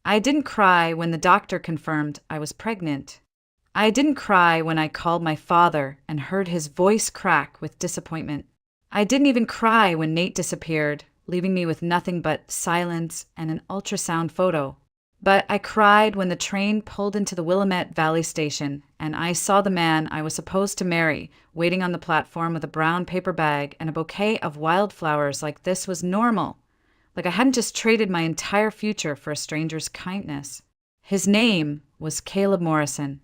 I didn't cry when the doctor confirmed I was pregnant. I didn't cry when I called my father and heard his voice crack with disappointment. I didn't even cry when Nate disappeared, leaving me with nothing but silence and an ultrasound photo. But I cried when the train pulled into the Willamette Valley station and I saw the man I was supposed to marry waiting on the platform with a brown paper bag and a bouquet of wildflowers like this was normal, like I hadn't just traded my entire future for a stranger's kindness. His name was Caleb Morrison,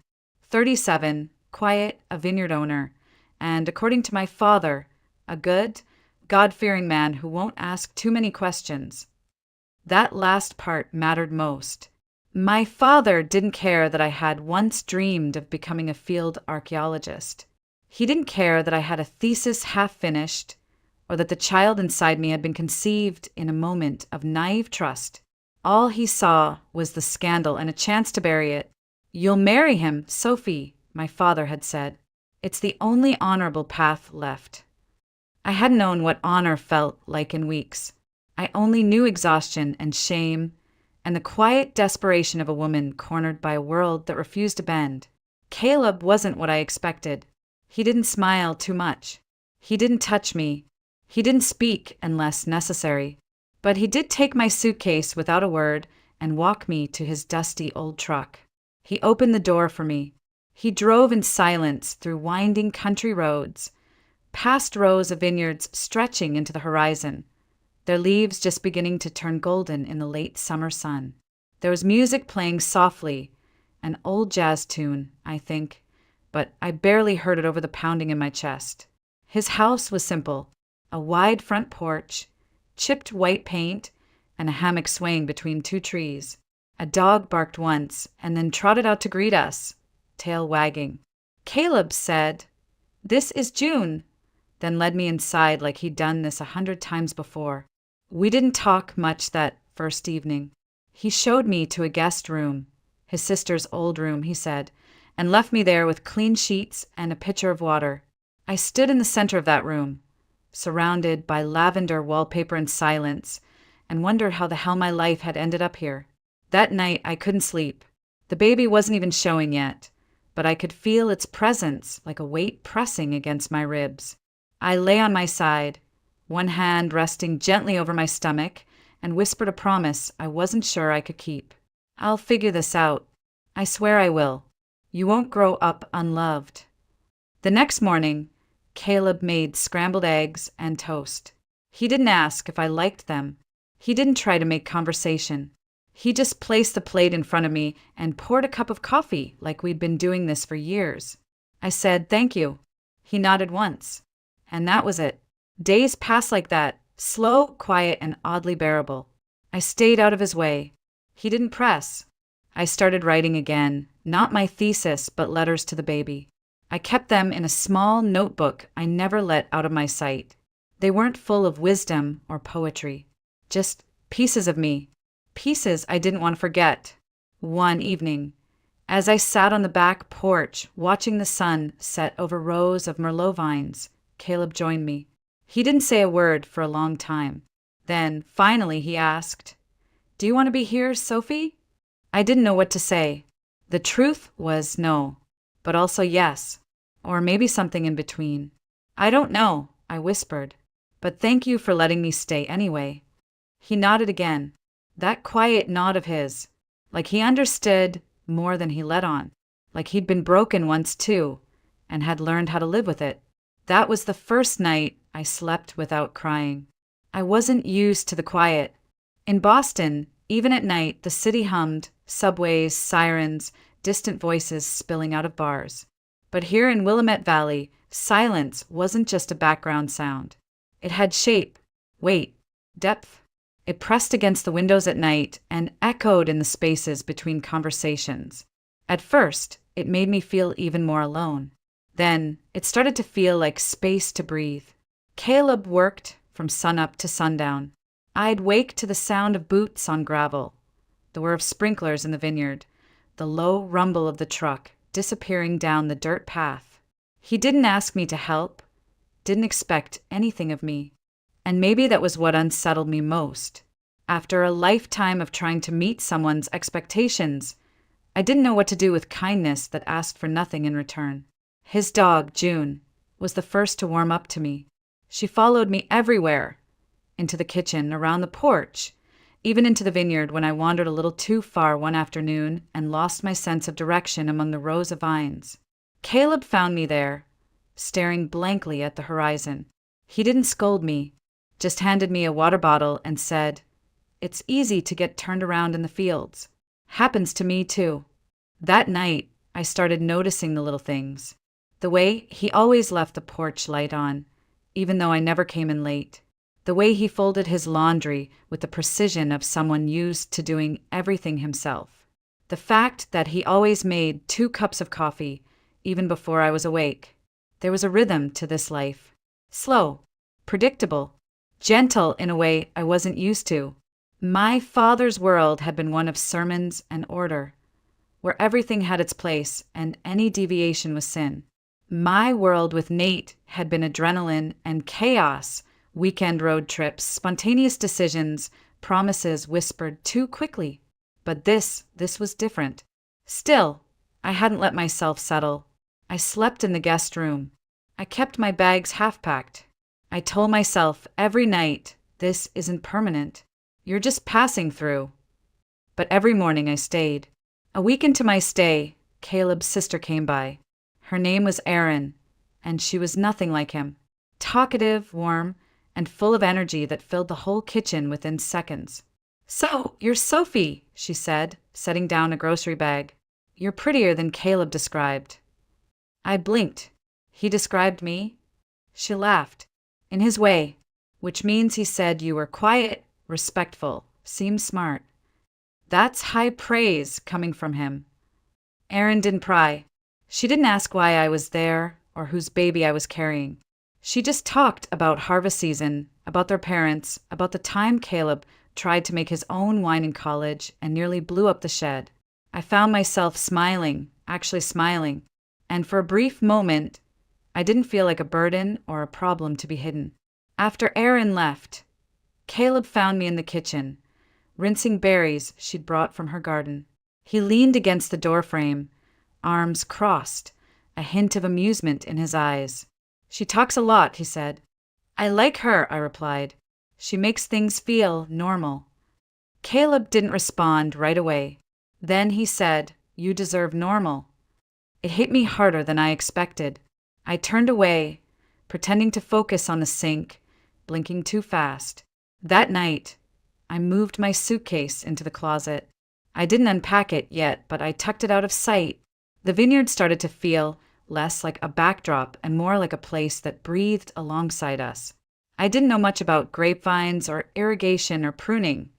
37, quiet, a vineyard owner, and according to my father, a good, God-fearing man who won't ask too many questions. That last part mattered most. My father didn't care that I had once dreamed of becoming a field archaeologist. He didn't care that I had a thesis half-finished, or that the child inside me had been conceived in a moment of naive trust. All he saw was the scandal and a chance to bury it. "You'll marry him, Sophie," my father had said. "It's the only honorable path left." I hadn't known what honor felt like in weeks. I only knew exhaustion and shame and the quiet desperation of a woman cornered by a world that refused to bend. Caleb wasn't what I expected. He didn't smile too much. He didn't touch me. He didn't speak unless necessary. But he did take my suitcase without a word and walk me to his dusty old truck. He opened the door for me. He drove in silence through winding country roads, past rows of vineyards stretching into the horizon, their leaves just beginning to turn golden in the late summer sun. There was music playing softly, an old jazz tune, I think, but I barely heard it over the pounding in my chest. His house was simple, a wide front porch, chipped white paint, and a hammock swaying between two trees. A dog barked once and then trotted out to greet us, tail wagging. Caleb said, "This is June," then led me inside like he'd done this 100 times before. We didn't talk much that first evening. He showed me to a guest room, his sister's old room, he said, and left me there with clean sheets and a pitcher of water. I stood in the center of that room, surrounded by lavender wallpaper and silence, and wondered how the hell my life had ended up here. That night, I couldn't sleep. The baby wasn't even showing yet, but I could feel its presence like a weight pressing against my ribs. I lay on my side, one hand resting gently over my stomach, and whispered a promise I wasn't sure I could keep. "I'll figure this out. I swear I will. You won't grow up unloved." The next morning, Caleb made scrambled eggs and toast. He didn't ask if I liked them. He didn't try to make conversation. He just placed the plate in front of me and poured a cup of coffee like we'd been doing this for years. I said, "Thank you." He nodded once. And that was it. Days passed like that, slow, quiet, and oddly bearable. I stayed out of his way. He didn't press. I started writing again, not my thesis, but letters to the baby. I kept them in a small notebook I never let out of my sight. They weren't full of wisdom or poetry, just pieces of me, pieces I didn't want to forget. One evening, as I sat on the back porch watching the sun set over rows of Merlot vines, Caleb joined me. He didn't say a word for a long time. Then, finally, he asked, "Do you want to be here, Sophie?" I didn't know what to say. The truth was no, but also yes, or maybe something in between. "I don't know," I whispered, "but thank you for letting me stay anyway." He nodded again, that quiet nod of his, like he understood more than he let on, like he'd been broken once too, and had learned how to live with it. That was the first night I slept without crying. I wasn't used to the quiet. In Boston, even at night, the city hummed, subways, sirens, distant voices spilling out of bars. But here in Willamette Valley, silence wasn't just a background sound. It had shape, weight, depth. It pressed against the windows at night and echoed in the spaces between conversations. At first, it made me feel even more alone. Then, it started to feel like space to breathe. Caleb worked from sunup to sundown. I'd wake to the sound of boots on gravel, the whir of sprinklers in the vineyard, the low rumble of the truck disappearing down the dirt path. He didn't ask me to help, didn't expect anything of me. And maybe that was what unsettled me most. After a lifetime of trying to meet someone's expectations, I didn't know what to do with kindness that asked for nothing in return. His dog, June, was the first to warm up to me. She followed me everywhere, into the kitchen, around the porch, even into the vineyard when I wandered a little too far one afternoon and lost my sense of direction among the rows of vines. Caleb found me there, staring blankly at the horizon. He didn't scold me, just handed me a water bottle and said, "It's easy to get turned around in the fields. Happens to me too." That night, I started noticing the little things. The way he always left the porch light on, even though I never came in late. The way he folded his laundry with the precision of someone used to doing everything himself. The fact that he always made 2 cups of coffee, even before I was awake. There was a rhythm to this life. Slow, predictable, gentle in a way I wasn't used to. My father's world had been one of sermons and order, where everything had its place and any deviation was sin. My world with Nate had been adrenaline and chaos, weekend road trips, spontaneous decisions, promises whispered too quickly. But this was different. Still, I hadn't let myself settle. I slept in the guest room. I kept my bags half-packed. I told myself every night, this isn't permanent. You're just passing through. But every morning I stayed. A week into my stay, Caleb's sister came by. Her name was Erin, and she was nothing like him. Talkative, warm, and full of energy that filled the whole kitchen within seconds. "So, you're Sophie," she said, setting down a grocery bag. "You're prettier than Caleb described." I blinked. He described me? She laughed. In his way, which means he said you were quiet, respectful, seemed smart. That's high praise coming from him. Erin didn't pry. She didn't ask why I was there or whose baby I was carrying. She just talked about harvest season, about their parents, about the time Caleb tried to make his own wine in college and nearly blew up the shed. I found myself smiling, actually smiling, and for a brief moment, I didn't feel like a burden or a problem to be hidden. After Erin left, Caleb found me in the kitchen, rinsing berries she'd brought from her garden. He leaned against the doorframe, arms crossed, a hint of amusement in his eyes. "She talks a lot," he said. "I like her," I replied. "She makes things feel normal." Caleb didn't respond right away. Then he said, "You deserve normal." It hit me harder than I expected. I turned away, pretending to focus on the sink, blinking too fast. That night, I moved my suitcase into the closet. I didn't unpack it yet, but I tucked it out of sight. The vineyard started to feel less like a backdrop and more like a place that breathed alongside us. I didn't know much about grapevines or irrigation or pruning,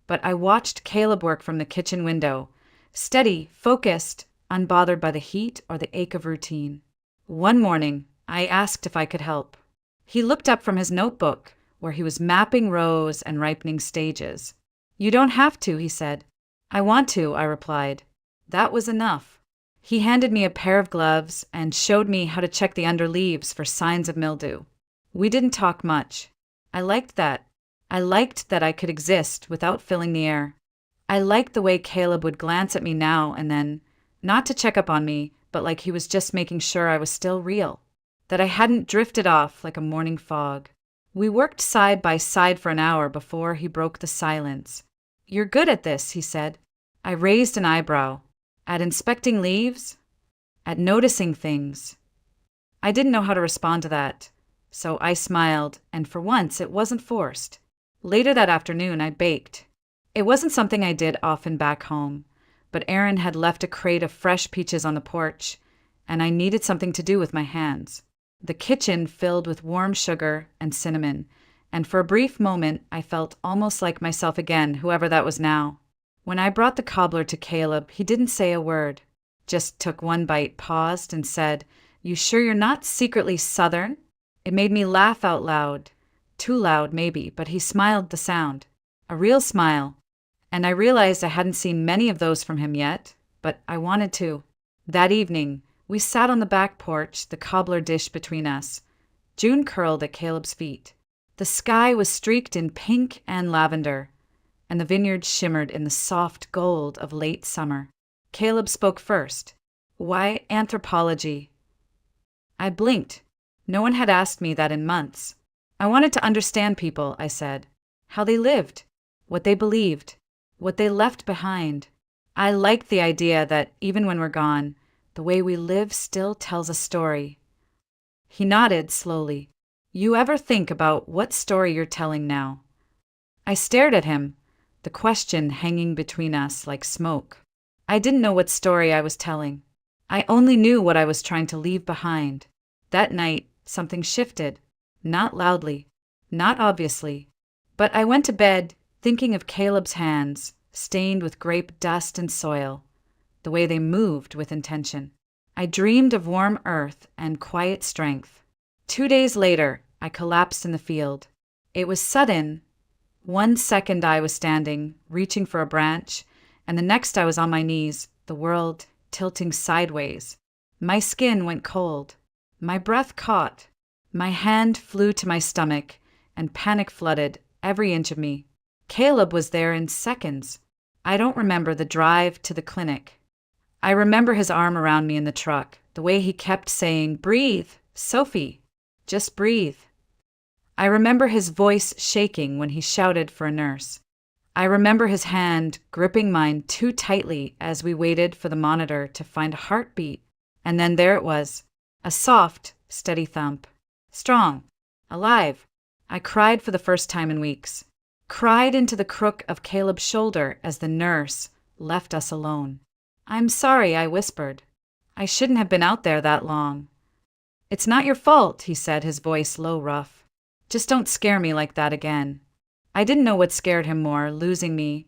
but I watched Caleb work from the kitchen window, steady, focused, unbothered by the heat or the ache of routine. One morning, I asked if I could help. He looked up from his notebook, where he was mapping rows and ripening stages. "You don't have to," he said. "I want to," I replied. That was enough. He handed me a pair of gloves and showed me how to check the under leaves for signs of mildew. We didn't talk much. I liked that. I liked that I could exist without filling the air. I liked the way Caleb would glance at me now and then, not to check up on me, but like he was just making sure I was still real, that I hadn't drifted off like a morning fog. We worked side by side for an hour before he broke the silence. "You're good at this," he said. I raised an eyebrow. At inspecting leaves? At noticing things? I didn't know how to respond to that, so I smiled, and for once it wasn't forced. Later that afternoon, I baked. It wasn't something I did often back home, but Erin had left a crate of fresh peaches on the porch, and I needed something to do with my hands. The kitchen filled with warm sugar and cinnamon, and for a brief moment I felt almost like myself again, whoever that was now. When I brought the cobbler to Caleb, he didn't say a word, just took one bite, paused, and said, "You sure you're not secretly Southern?" It made me laugh out loud. Too loud, maybe, but he smiled the sound. A real smile. And I realized I hadn't seen many of those from him yet, but I wanted to. That evening, we sat on the back porch, the cobbler dish between us. June curled at Caleb's feet. The sky was streaked in pink and lavender. and the vineyard shimmered in the soft gold of late summer. Caleb spoke first. "Why anthropology?" I blinked. No one had asked me that in months. "I wanted to understand people," I said. "How they lived, what they believed, what they left behind. I liked the idea that, even when we're gone, the way we live still tells a story." He nodded slowly. "You ever think about what story you're telling now?" I stared at him, the question hanging between us like smoke. I didn't know what story I was telling. I only knew what I was trying to leave behind. That night, something shifted. Not loudly, not obviously. But I went to bed thinking of Caleb's hands, stained with grape dust and soil, the way they moved with intention. I dreamed of warm earth and quiet strength. 2 days later, I collapsed in the field. It was sudden. 1 second I was standing, reaching for a branch, and the next I was on my knees, the world tilting sideways. My skin went cold. My breath caught. My hand flew to my stomach, and panic flooded every inch of me. Caleb was there in seconds. I don't remember the drive to the clinic. I remember his arm around me in the truck, the way he kept saying, "Breathe, Sophie, just breathe." I remember his voice shaking when he shouted for a nurse. I remember his hand gripping mine too tightly as we waited for the monitor to find a heartbeat. And then there it was, a soft, steady thump. Strong. Alive. I cried for the first time in weeks. Cried into the crook of Caleb's shoulder as the nurse left us alone. "I'm sorry," I whispered. "I shouldn't have been out there that long." "It's not your fault," he said, his voice low rough. "Just don't scare me like that again." I didn't know what scared him more, losing me,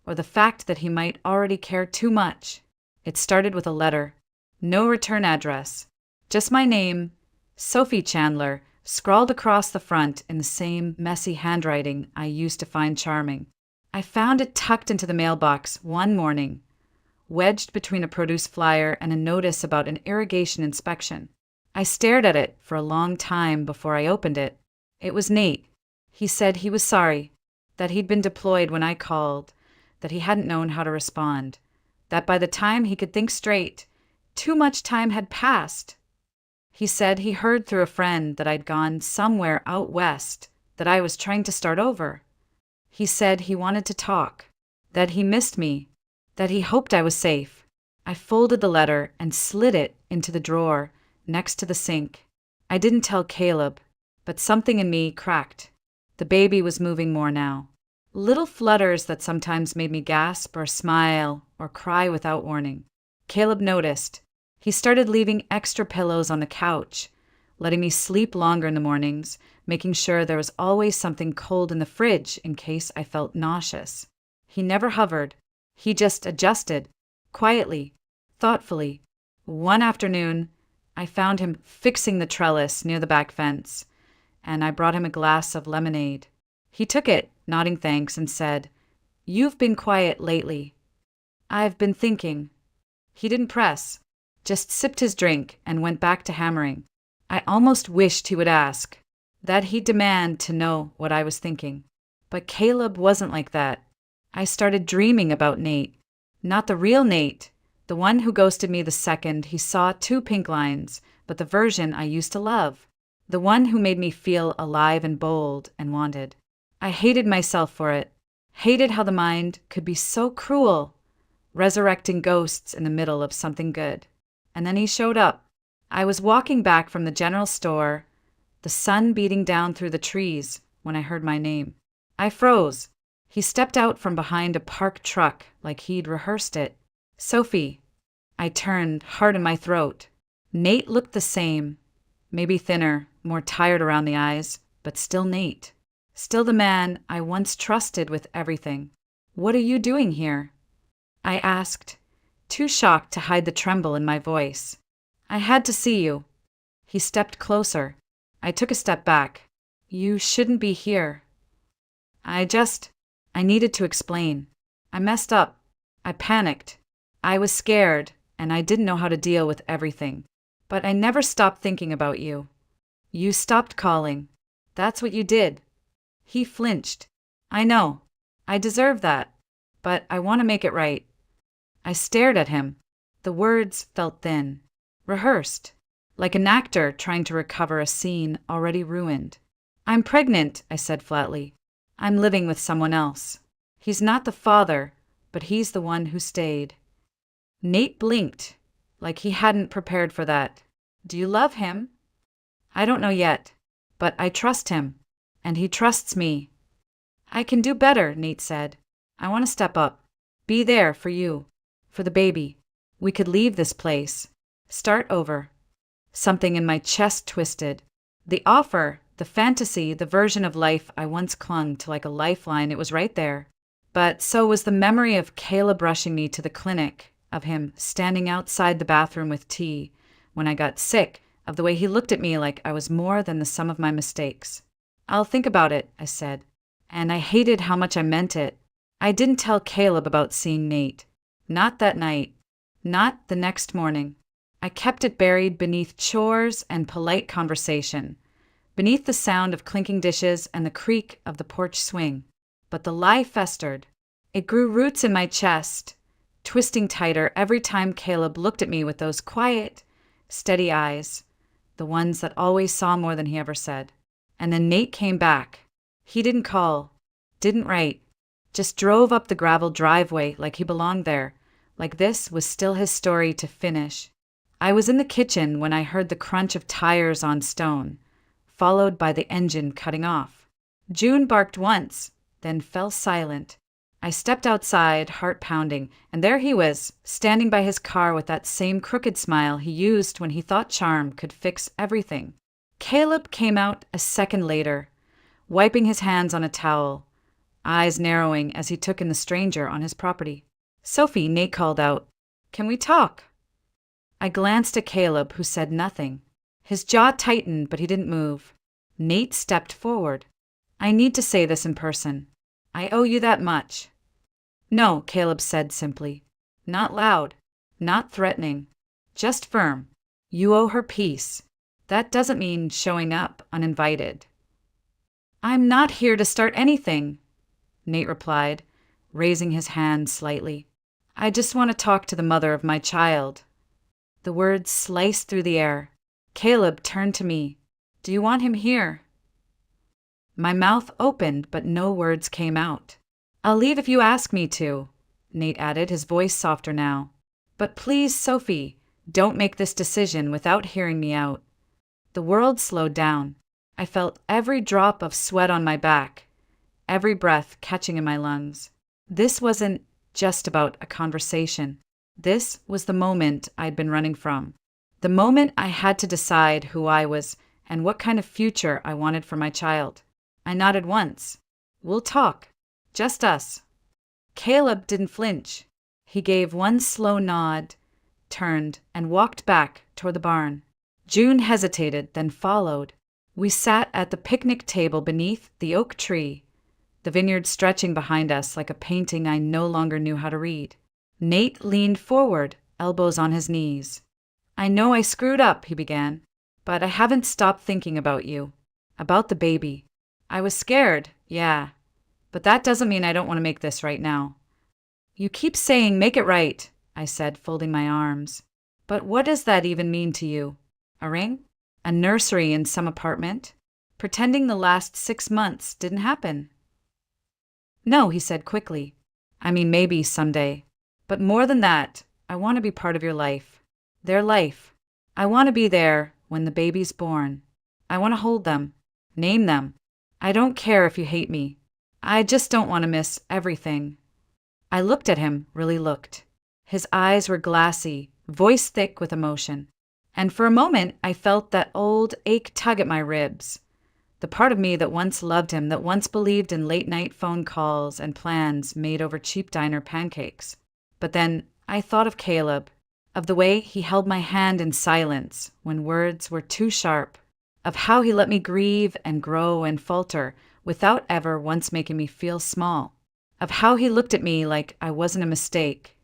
or the fact that he might already care too much. It started with a letter. No return address. Just my name, Sophie Chandler, scrawled across the front in the same messy handwriting I used to find charming. I found it tucked into the mailbox one morning, wedged between a produce flyer and a notice about an irrigation inspection. I stared at it for a long time before I opened it. It was Nate. He said he was sorry, that he'd been deployed when I called, that he hadn't known how to respond, that by the time he could think straight, too much time had passed. He said he heard through a friend that I'd gone somewhere out west, that I was trying to start over. He said he wanted to talk, that he missed me, that he hoped I was safe. I folded the letter and slid it into the drawer next to the sink. I didn't tell Caleb, but something in me cracked. The baby was moving more now. Little flutters that sometimes made me gasp or smile or cry without warning. Caleb noticed. He started leaving extra pillows on the couch, letting me sleep longer in the mornings, making sure there was always something cold in the fridge in case I felt nauseous. He never hovered. He just adjusted, quietly, thoughtfully. One afternoon, I found him fixing the trellis near the back fence, and I brought him a glass of lemonade. He took it, nodding thanks, and said, "You've been quiet lately." "I've been thinking." He didn't press, just sipped his drink and went back to hammering. I almost wished he would ask, that he'd demand to know what I was thinking. But Caleb wasn't like that. I started dreaming about Nate. Not the real Nate, the one who ghosted me the second he saw 2 pink lines, but the version I used to love. The one who made me feel alive and bold and wanted. I hated myself for it. Hated how the mind could be so cruel, resurrecting ghosts in the middle of something good. And then he showed up. I was walking back from the general store, the sun beating down through the trees when I heard my name. I froze. He stepped out from behind a parked truck like he'd rehearsed it. "Sophie." I turned, heart in my throat. Nate looked the same. Maybe thinner, more tired around the eyes, but still Nate. Still the man I once trusted with everything. "What are you doing here?" I asked, too shocked to hide the tremble in my voice. "I had to see you." He stepped closer. I took a step back. "You shouldn't be here." I needed to explain. I messed up. I panicked. I was scared, and I didn't know how to deal with everything. But I never stopped thinking about you. You stopped calling. That's what you did. He flinched. "I know. I deserve that, but I want to make it right. I stared at him. The words felt thin, rehearsed, like an actor trying to recover a scene already ruined. I'm pregnant, I said flatly. I'm living with someone else. He's not the father, but he's the one who stayed. Nate blinked, like he hadn't prepared for that. Do you love him? I don't know yet, but I trust him, and he trusts me. I can do better, Nate said. I want to step up, be there for you, for the baby. We could leave this place, start over. Something in my chest twisted. The offer, the fantasy, the version of life I once clung to like a lifeline, it was right there. But so was the memory of Caleb rushing me to the clinic, of him standing outside the bathroom with tea when I got sick, of the way he looked at me like I was more than the sum of my mistakes. I'll think about it, I said, and I hated how much I meant it. I didn't tell Caleb about seeing Nate. Not that night. Not the next morning. I kept it buried beneath chores and polite conversation, beneath the sound of clinking dishes and the creak of the porch swing. But the lie festered. It grew roots in my chest, twisting tighter every time Caleb looked at me with those quiet, steady eyes, the ones that always saw more than he ever said. And then Nate came back. He didn't call, didn't write, just drove up the gravel driveway like he belonged there, like this was still his story to finish. I was in the kitchen when I heard the crunch of tires on stone, followed by the engine cutting off. June barked once, then fell silent. I stepped outside, heart pounding, and there he was, standing by his car with that same crooked smile he used when he thought charm could fix everything. Caleb came out a second later, wiping his hands on a towel, eyes narrowing as he took in the stranger on his property. Sophie, Nate called out, "Can we talk?" I glanced at Caleb, who said nothing. His jaw tightened, but he didn't move. Nate stepped forward. "I need to say this in person. I owe you that much." "No," Caleb said simply. Not loud, not threatening, just firm. "You owe her peace. That doesn't mean showing up uninvited." "I'm not here to start anything," Nate replied, raising his hand slightly. "I just want to talk to the mother of my child." The words sliced through the air. Caleb turned to me. "Do you want him here?" My mouth opened, but no words came out. "I'll leave if you ask me to," Nate added, his voice softer now. "But please, Sophie, don't make this decision without hearing me out." The world slowed down. I felt every drop of sweat on my back, every breath catching in my lungs. This wasn't just about a conversation. This was the moment I'd been running from. The moment I had to decide who I was and what kind of future I wanted for my child. I nodded once. "We'll talk. Just us." Caleb didn't flinch. He gave one slow nod, turned, and walked back toward the barn. June hesitated, then followed. We sat at the picnic table beneath the oak tree, the vineyard stretching behind us like a painting I no longer knew how to read. Nate leaned forward, elbows on his knees. "I know I screwed up," he began, "but I haven't stopped thinking about you, about the baby. I was scared, yeah, but that doesn't mean I don't want to make this right now." "You keep saying make it right," I said, folding my arms. "But what does that even mean to you? A ring? A nursery in some apartment? Pretending the last 6 months didn't happen?" "No," he said quickly. "I mean, maybe someday. But more than that, I want to be part of your life. Their life. I want to be there when the baby's born. I want to hold them, name them. I don't care if you hate me. I just don't want to miss everything." I looked at him, really looked. His eyes were glassy, voice thick with emotion. And for a moment, I felt that old ache tug at my ribs. The part of me that once loved him, that once believed in late-night phone calls and plans made over cheap diner pancakes. But then I thought of Caleb, of the way he held my hand in silence when words were too sharp, of how he let me grieve and grow and falter without ever once making me feel small, of how he looked at me like I wasn't a mistake,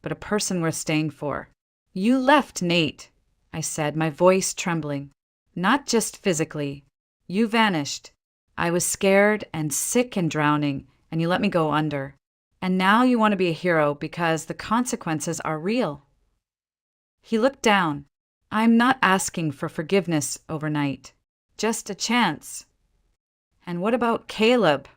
but a person worth staying for. "You left, Nate," I said, my voice trembling. "Not just physically. You vanished. I was scared and sick and drowning, and you let me go under. And now you want to be a hero because the consequences are real. He looked down. I'm not asking for forgiveness overnight, just a chance. And what about Caleb?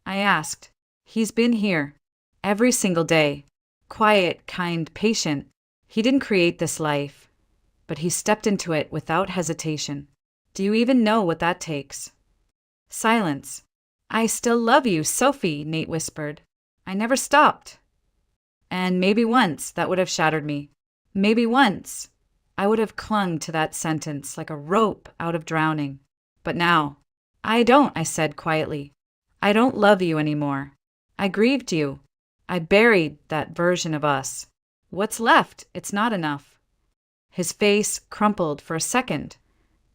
I asked. He's been here every single day. Quiet, kind, patient. He didn't create this life, but he stepped into it without hesitation. Do you even know what that takes? Silence. I still love you, Sophie, Nate whispered. I never stopped. And maybe once that would have shattered me. Maybe once I would have clung to that sentence like a rope out of drowning. But now, I don't, I said quietly. I don't love you anymore. I grieved you. I buried that version of us. What's left? It's not enough. His face crumpled for a second,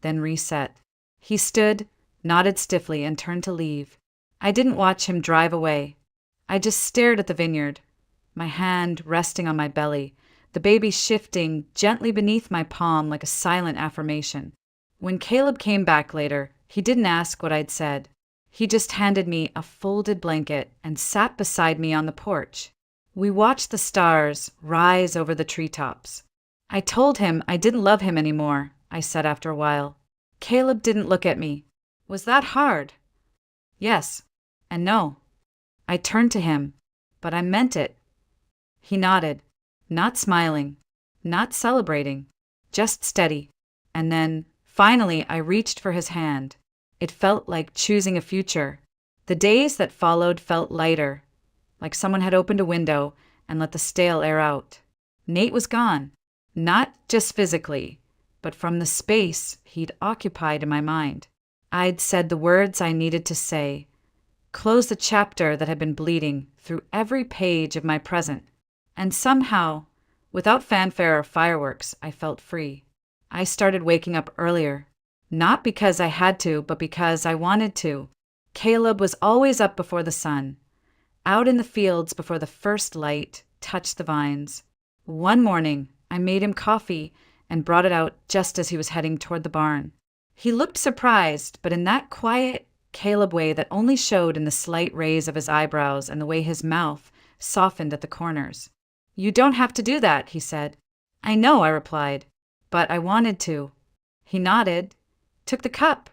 then reset. He stood, nodded stiffly, and turned to leave. I didn't watch him drive away. I just stared at the vineyard, my hand resting on my belly, the baby shifting gently beneath my palm like a silent affirmation. When Caleb came back later, he didn't ask what I'd said. He just handed me a folded blanket and sat beside me on the porch. We watched the stars rise over the treetops. I told him I didn't love him anymore, I said after a while. Caleb didn't look at me. Was that hard? Yes, and no. I turned to him, but I meant it. He nodded, not smiling, not celebrating, just steady. And then, finally, I reached for his hand. It felt like choosing a future. The days that followed felt lighter, like someone had opened a window and let the stale air out. Nate was gone, not just physically, but from the space he'd occupied in my mind. I'd said the words I needed to say, closed the chapter that had been bleeding through every page of my present. And somehow, without fanfare or fireworks, I felt free. I started waking up earlier. Not because I had to, but because I wanted to. Caleb was always up before the sun, out in the fields before the first light touched the vines. One morning, I made him coffee and brought it out just as he was heading toward the barn. He looked surprised, but in that quiet Caleb way that only showed in the slight raise of his eyebrows and the way his mouth softened at the corners. You don't have to do that, he said. I know, I replied, but I wanted to. He nodded, took the cup,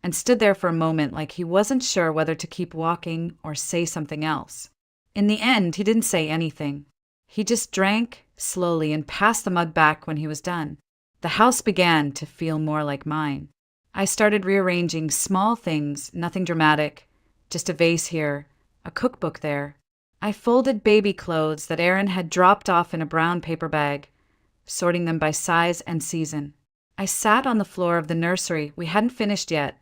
and stood there for a moment like he wasn't sure whether to keep walking or say something else. In the end, he didn't say anything. He just drank slowly and passed the mug back when he was done. The house began to feel more like mine. I started rearranging small things, nothing dramatic, just a vase here, a cookbook there. I folded baby clothes that Aaron had dropped off in a brown paper bag, sorting them by size and season. I sat on the floor of the nursery we hadn't finished yet,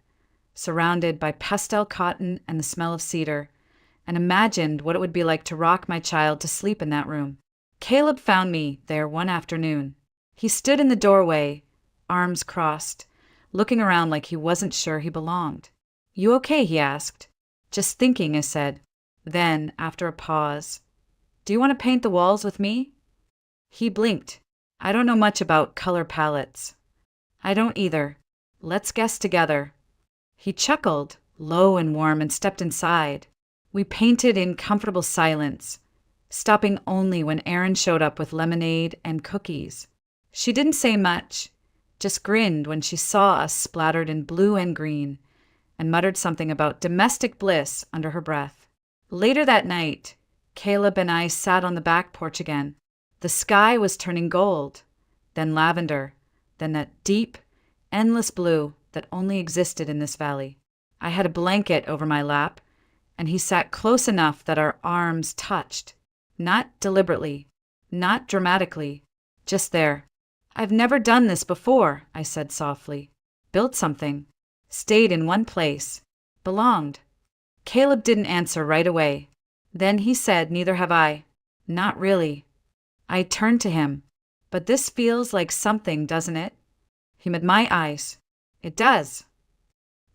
surrounded by pastel cotton and the smell of cedar, and imagined what it would be like to rock my child to sleep in that room. Caleb found me there one afternoon. He stood in the doorway, arms crossed, looking around like he wasn't sure he belonged. You okay? He asked. Just thinking, I said. Then, after a pause, do you want to paint the walls with me? He blinked. I don't know much about color palettes. I don't either. Let's guess together. He chuckled, low and warm, and stepped inside. We painted in comfortable silence, stopping only when Erin showed up with lemonade and cookies. She didn't say much, just grinned when she saw us splattered in blue and green, and muttered something about domestic bliss under her breath. Later that night, Caleb and I sat on the back porch again. The sky was turning gold, then lavender, then that deep, endless blue that only existed in this valley. I had a blanket over my lap, and he sat close enough that our arms touched. Not deliberately, not dramatically, just there. I've never done this before, I said softly. Built something. Stayed in one place. Belonged. Caleb didn't answer right away. Then he said, neither have I. Not really. I turned to him. But this feels like something, doesn't it? He met my eyes. It does.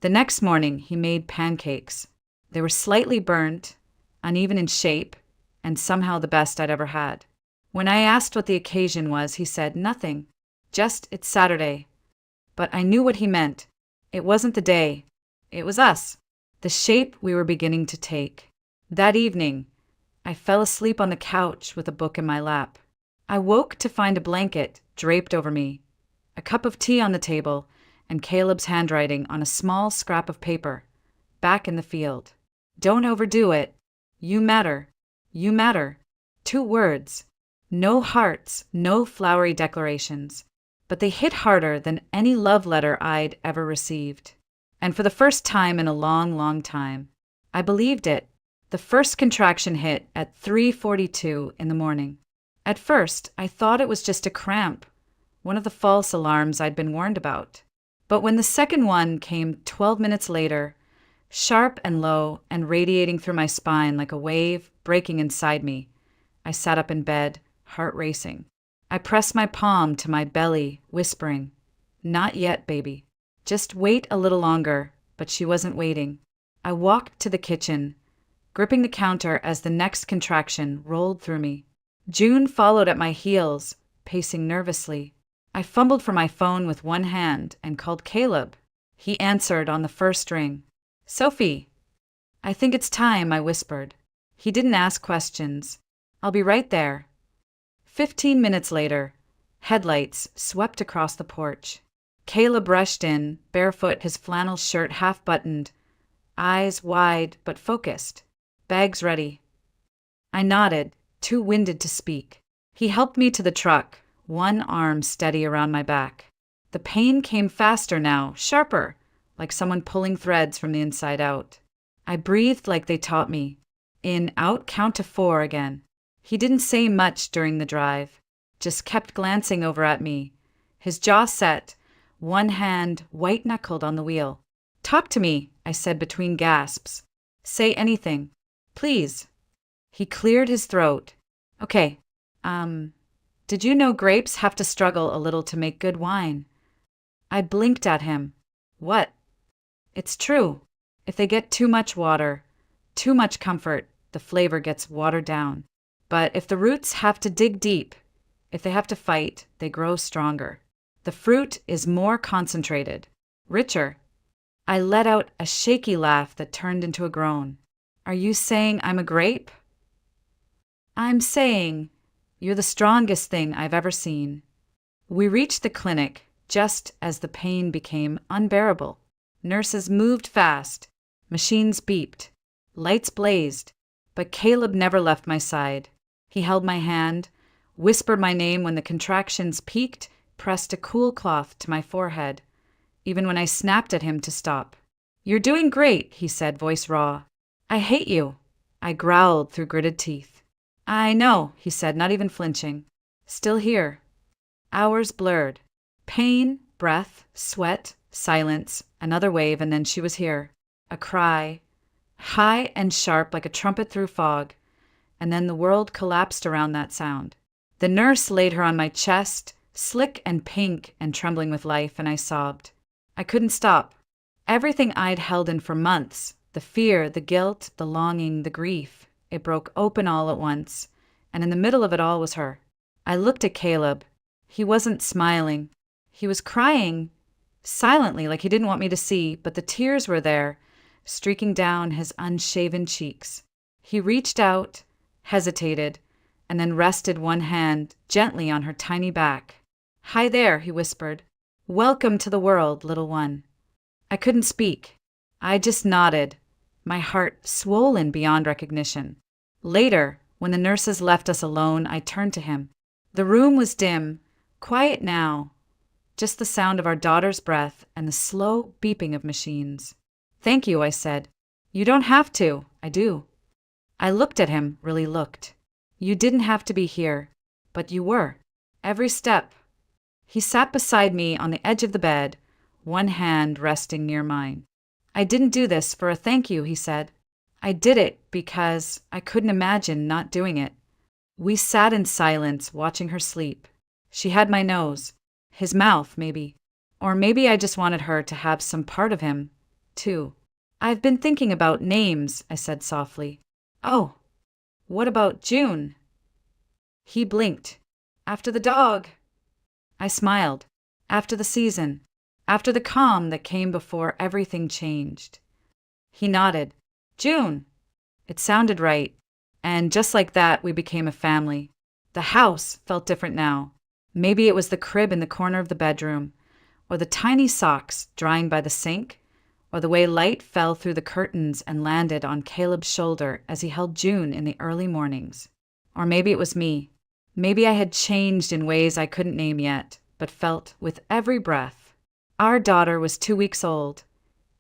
The next morning, he made pancakes. They were slightly burnt, uneven in shape, and somehow the best I'd ever had. When I asked what the occasion was, he said, nothing. Just, it's Saturday. But I knew what he meant. It wasn't the day. It was us. the shape we were beginning to take. That evening, I fell asleep on the couch with a book in my lap. I woke to find a blanket draped over me, a cup of tea on the table, and Caleb's handwriting on a small scrap of paper, back in the field. Don't overdo it. You matter. You matter. 2 words. No hearts, no flowery declarations. But they hit harder than any love letter I'd ever received. And for the first time in a long, long time, I believed it. The first contraction hit at 3:42 in the morning. At first, I thought it was just a cramp, one of the false alarms I'd been warned about. But when the second one came 12 minutes later, sharp and low and radiating through my spine like a wave breaking inside me, I sat up in bed, heart racing. I pressed my palm to my belly, whispering, "Not yet, baby. Just wait a little longer," but she wasn't waiting. I walked to the kitchen, gripping the counter as the next contraction rolled through me. June followed at my heels, pacing nervously. I fumbled for my phone with one hand and called Caleb. He answered on the first ring. "Sophie." "I think it's time," I whispered. He didn't ask questions. "I'll be right there." 15 minutes later, headlights swept across the porch. Caleb rushed in, barefoot, his flannel shirt half-buttoned, eyes wide but focused. "Bags ready." I nodded, too winded to speak. He helped me to the truck, one arm steady around my back. The pain came faster now, sharper, like someone pulling threads from the inside out. I breathed like they taught me. In, out, count to 4 again. He didn't say much during the drive, just kept glancing over at me, his jaw set, one hand white-knuckled on the wheel. "Talk to me," I said between gasps. "Say anything. Please." He cleared his throat. "Okay, did you know grapes have to struggle a little to make good wine?" I blinked at him. "What?" "It's true. If they get too much water, too much comfort, the flavor gets watered down. But if the roots have to dig deep, if they have to fight, they grow stronger. The fruit is more concentrated, richer." I let out a shaky laugh that turned into a groan. "Are you saying I'm a grape?" "I'm saying you're the strongest thing I've ever seen." We reached the clinic just as the pain became unbearable. Nurses moved fast, machines beeped, lights blazed, but Caleb never left my side. He held my hand, whispered my name when the contractions peaked, pressed a cool cloth to my forehead, even when I snapped at him to stop. "You're doing great," he said, voice raw. "I hate you," I growled through gritted teeth. "I know," he said, not even flinching. "Still here." Hours blurred. Pain, breath, sweat, silence, another wave, and then she was here. A cry, high and sharp like a trumpet through fog, and then the world collapsed around that sound. The nurse laid her on my chest, slick and pink and trembling with life, and I sobbed. I couldn't stop. Everything I'd held in for months, the fear, the guilt, the longing, the grief, it broke open all at once, and in the middle of it all was her. I looked at Caleb. He wasn't smiling. He was crying, silently, like he didn't want me to see, but the tears were there, streaking down his unshaven cheeks. He reached out, hesitated, and then rested one hand gently on her tiny back. "Hi there," he whispered. "Welcome to the world, little one." I couldn't speak. I just nodded, my heart swollen beyond recognition. Later, when the nurses left us alone, I turned to him. The room was dim, quiet now, just the sound of our daughter's breath and the slow beeping of machines. "Thank you," I said. "You don't have to." "I do." I looked at him, really looked. "You didn't have to be here, but you were. Every step." He sat beside me on the edge of the bed, one hand resting near mine. "I didn't do this for a thank you," he said. "I did it because I couldn't imagine not doing it." We sat in silence, watching her sleep. She had my nose, his mouth, maybe. Or maybe I just wanted her to have some part of him, too. "I've been thinking about names," I said softly. "Oh, what about June?" He blinked. "After the dog." I smiled. "After the season. After the calm that came before everything changed." He nodded. June. It sounded right. And just like that, we became a family. The house felt different now. Maybe it was the crib in the corner of the bedroom, or the tiny socks drying by the sink, or the way light fell through the curtains and landed on Caleb's shoulder as he held June in the early mornings. Or maybe it was me. Maybe I had changed in ways I couldn't name yet, but felt with every breath. Our daughter was 2 weeks old,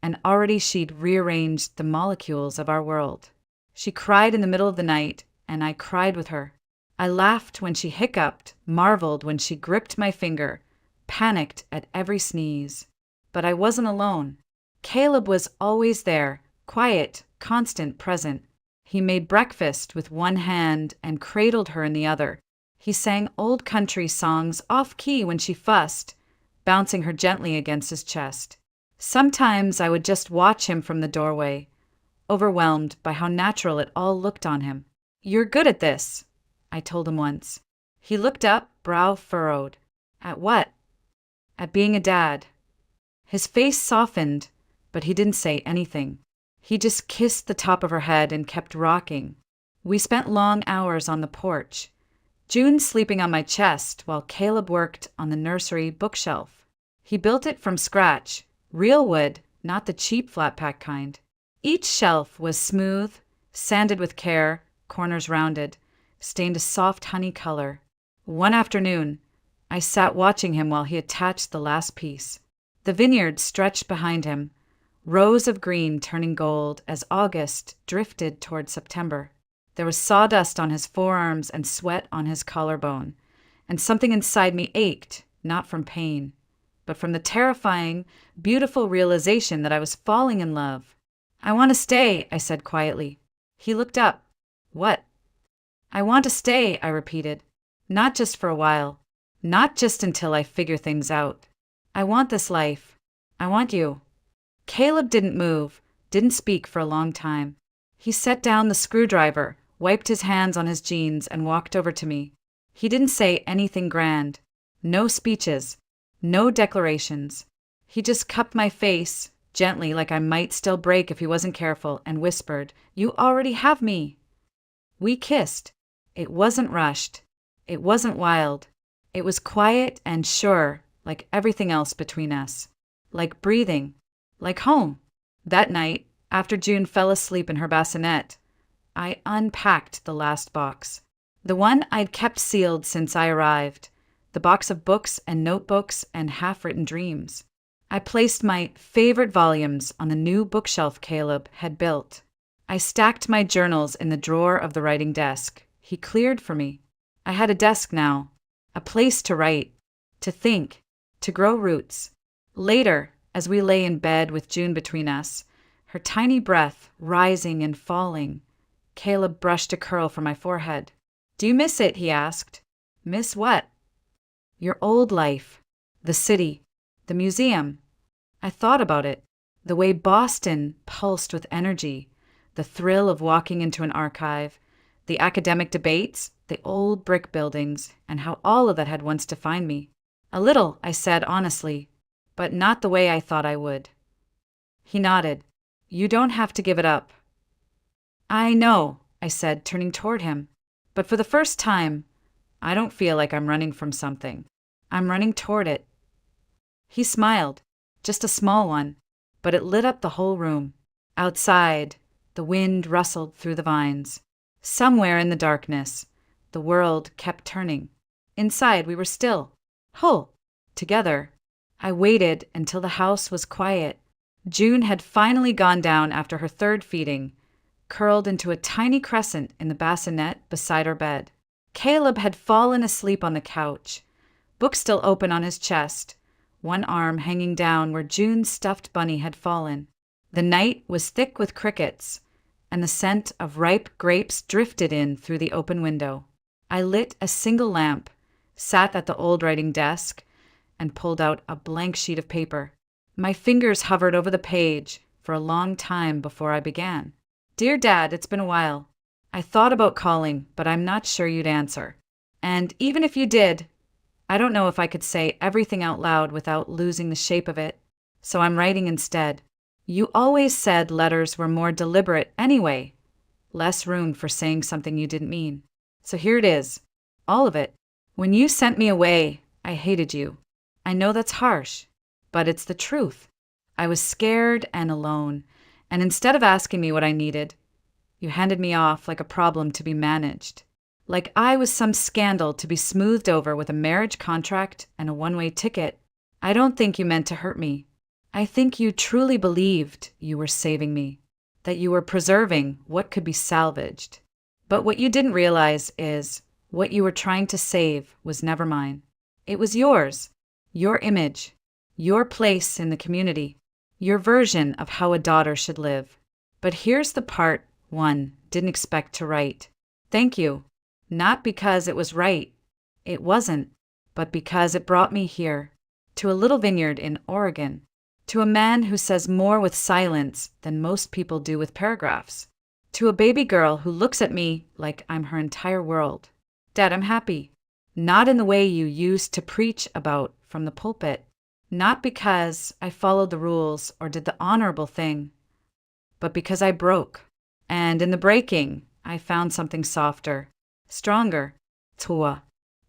and already she'd rearranged the molecules of our world. She cried in the middle of the night, and I cried with her. I laughed when she hiccuped, marveled when she gripped my finger, panicked at every sneeze. But I wasn't alone. Caleb was always there, quiet, constant, present. He made breakfast with one hand and cradled her in the other. He sang old country songs off-key when she fussed, bouncing her gently against his chest. Sometimes I would just watch him from the doorway, overwhelmed by how natural it all looked on him. "You're good at this," I told him once. He looked up, brow furrowed. "At what?" "At being a dad." His face softened, but he didn't say anything. He just kissed the top of her head and kept rocking. We spent long hours on the porch, June sleeping on my chest while Caleb worked on the nursery bookshelf. He built it from scratch, real wood, not the cheap flat-pack kind. Each shelf was smooth, sanded with care, corners rounded, stained a soft honey color. One afternoon, I sat watching him while he attached the last piece. The vineyard stretched behind him, rows of green turning gold as August drifted toward September. There was sawdust on his forearms and sweat on his collarbone, and something inside me ached, not from pain, but from the terrifying, beautiful realization that I was falling in love. "I want to stay," I said quietly. He looked up. "What?" "I want to stay," I repeated. "Not just for a while. Not just until I figure things out. I want this life. I want you." Caleb didn't move, didn't speak for a long time. He set down the screwdriver, wiped his hands on his jeans, and walked over to me. He didn't say anything grand. No speeches. No declarations. He just cupped my face, gently like I might still break if he wasn't careful, and whispered, "You already have me." We kissed. It wasn't rushed. It wasn't wild. It was quiet and sure, like everything else between us. Like breathing. Like home. That night, after June fell asleep in her bassinet, I unpacked the last box. The one I'd kept sealed since I arrived. The box of books and notebooks and half-written dreams. I placed my favorite volumes on the new bookshelf Caleb had built. I stacked my journals in the drawer of the writing desk. He cleared for me. I had a desk now, a place to write, to think, to grow roots. Later, as we lay in bed with June between us, her tiny breath rising and falling, Caleb brushed a curl from my forehead. "Do you miss it?" he asked. "Miss what?" "Your old life. The city. The museum." I thought about it. The way Boston pulsed with energy. The thrill of walking into an archive. The academic debates. The old brick buildings. And how all of that had once defined me. "A little," I said honestly, "but not the way I thought I would." He nodded. "You don't have to give it up." "I know," I said, turning toward him. "But for the first time, I don't feel like I'm running from something. I'm running toward it." He smiled, just a small one, but it lit up the whole room. Outside, the wind rustled through the vines. Somewhere in the darkness, the world kept turning. Inside, we were still, whole, together. I waited until the house was quiet. June had finally gone down after her third feeding, curled into a tiny crescent in the bassinet beside our bed. Caleb had fallen asleep on the couch, book still open on his chest, one arm hanging down where June's stuffed bunny had fallen. The night was thick with crickets, and the scent of ripe grapes drifted in through the open window. I lit a single lamp, sat at the old writing desk, and pulled out a blank sheet of paper. My fingers hovered over the page for a long time before I began. "Dear Dad, it's been a while. I thought about calling, but I'm not sure you'd answer. And even if you did, I don't know if I could say everything out loud without losing the shape of it. So I'm writing instead. You always said letters were more deliberate anyway, less room for saying something you didn't mean. So here it is, all of it. When you sent me away, I hated you. I know that's harsh, but it's the truth. I was scared and alone, and instead of asking me what I needed, you handed me off like a problem to be managed. Like I was some scandal to be smoothed over with a marriage contract and a one-way ticket. I don't think you meant to hurt me. I think you truly believed you were saving me, that you were preserving what could be salvaged. But what you didn't realize is what you were trying to save was never mine. It was yours, your image, your place in the community, your version of how a daughter should live. But here's the part one didn't expect to write. Thank you. Not because it was right. It wasn't. But because it brought me here, to a little vineyard in Oregon, to a man who says more with silence than most people do with paragraphs, to a baby girl who looks at me like I'm her entire world. Dad, I'm happy. Not in the way you used to preach about from the pulpit. Not because I followed the rules or did the honorable thing, but because I broke. And in the breaking, I found something softer, stronger. Tua.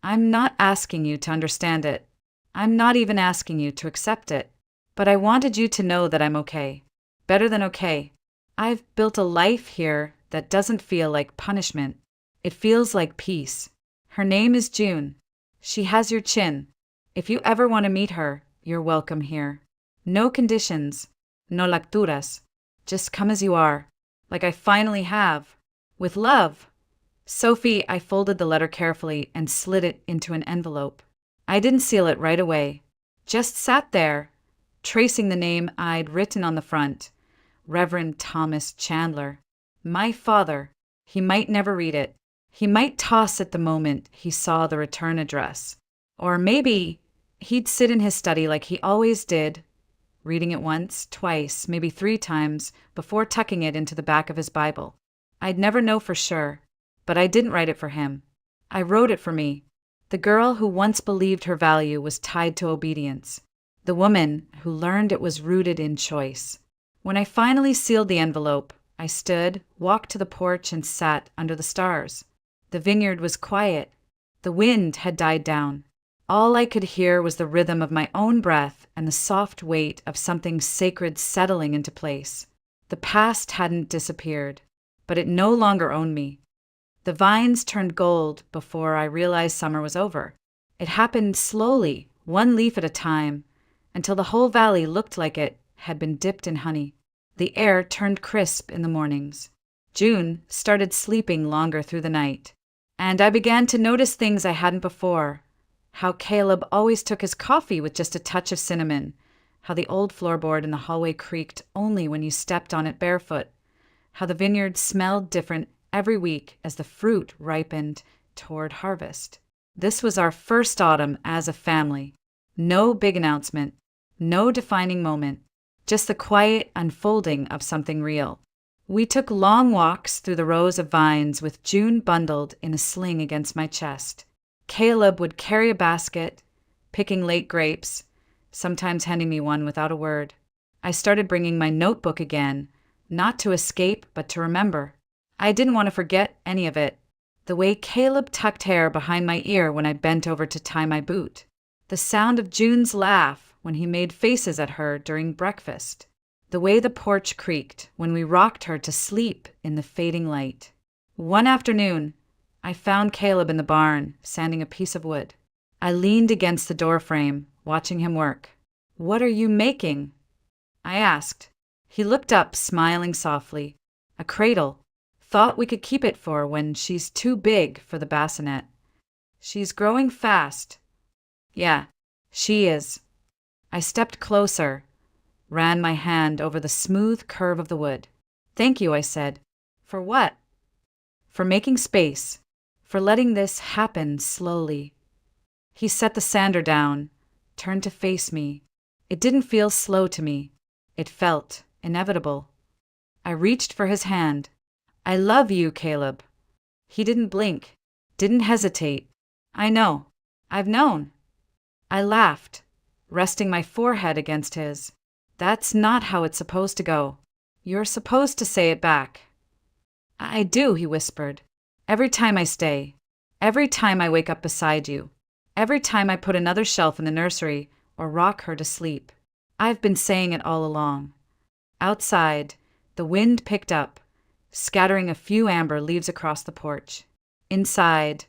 I'm not asking you to understand it. I'm not even asking you to accept it. But I wanted you to know that I'm okay. Better than okay. I've built a life here that doesn't feel like punishment. It feels like peace. Her name is June. She has your chin. If you ever want to meet her, you're welcome here. No conditions. No lecturas. Just come as you are. Like I finally have. With love. Sophie, I folded the letter carefully and slid it into an envelope. I didn't seal it right away. Just sat there, tracing the name I'd written on the front. Reverend Thomas Chandler. My father. He might never read it. He might toss it the moment he saw the return address. Or maybe he'd sit in his study like he always did, reading it once, twice, maybe 3 times before tucking it into the back of his Bible. I'd never know for sure, but I didn't write it for him. I wrote it for me, the girl who once believed her value was tied to obedience, the woman who learned it was rooted in choice. When I finally sealed the envelope, I stood, walked to the porch, and sat under the stars. The vineyard was quiet. The wind had died down. All I could hear was the rhythm of my own breath and the soft weight of something sacred settling into place. The past hadn't disappeared, but it no longer owned me. The vines turned gold before I realized summer was over. It happened slowly, one leaf at a time, until the whole valley looked like it had been dipped in honey. The air turned crisp in the mornings. June started sleeping longer through the night, and I began to notice things I hadn't before. How Caleb always took his coffee with just a touch of cinnamon, how the old floorboard in the hallway creaked only when you stepped on it barefoot, how the vineyard smelled different every week as the fruit ripened toward harvest. This was our first autumn as a family. No big announcement, no defining moment, just the quiet unfolding of something real. We took long walks through the rows of vines with June bundled in a sling against my chest. Caleb would carry a basket, picking late grapes, sometimes handing me one without a word. I started bringing my notebook again, not to escape but to remember. I didn't want to forget any of it. The way Caleb tucked hair behind my ear when I bent over to tie my boot. The sound of June's laugh when he made faces at her during breakfast. The way the porch creaked when we rocked her to sleep in the fading light. One afternoon, I found Caleb in the barn, sanding a piece of wood. I leaned against the doorframe, watching him work. "What are you making?" I asked. He looked up, smiling softly. "A cradle. Thought we could keep it for when she's too big for the bassinet. She's growing fast." "Yeah, she is." I stepped closer, ran my hand over the smooth curve of the wood. "Thank you," I said. "For what?" "For making space. For letting this happen slowly." He set the sander down, turned to face me. It didn't feel slow to me. It felt inevitable. I reached for his hand. "I love you, Caleb." He didn't blink, didn't hesitate. "I know. I've known." I laughed, resting my forehead against his. That's not how it's supposed to go. You're supposed to say it back. I do, he whispered. Every time I stay. Every time I wake up beside you. Every time I put another shelf in the nursery or rock her to sleep. I've been saying it all along. Outside, the wind picked up, scattering a few amber leaves across the porch. Inside,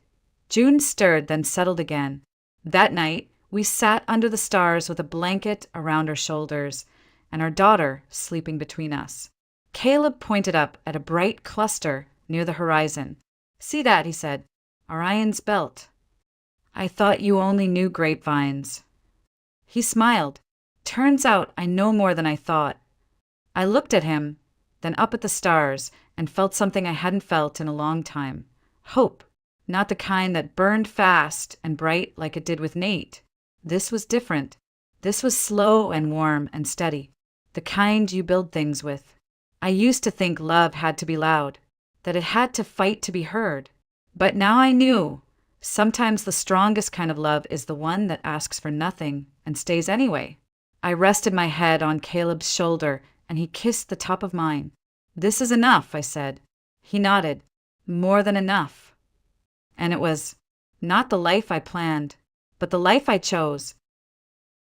June stirred, then settled again. That night, we sat under the stars with a blanket around our shoulders and our daughter sleeping between us. Caleb pointed up at a bright cluster near the horizon. See that, he said. Orion's belt. I thought you only knew grapevines. He smiled. Turns out I know more than I thought. I looked at him, then up at the stars, and felt something I hadn't felt in a long time. Hope. Not the kind that burned fast and bright like it did with Nate. This was different. This was slow and warm and steady. The kind you build things with. I used to think love had to be loud, that it had to fight to be heard. But now I knew. Sometimes the strongest kind of love is the one that asks for nothing and stays anyway. I rested my head on Caleb's shoulder, and he kissed the top of mine. This is enough, I said. He nodded. More than enough. And it was not the life I planned, but the life I chose.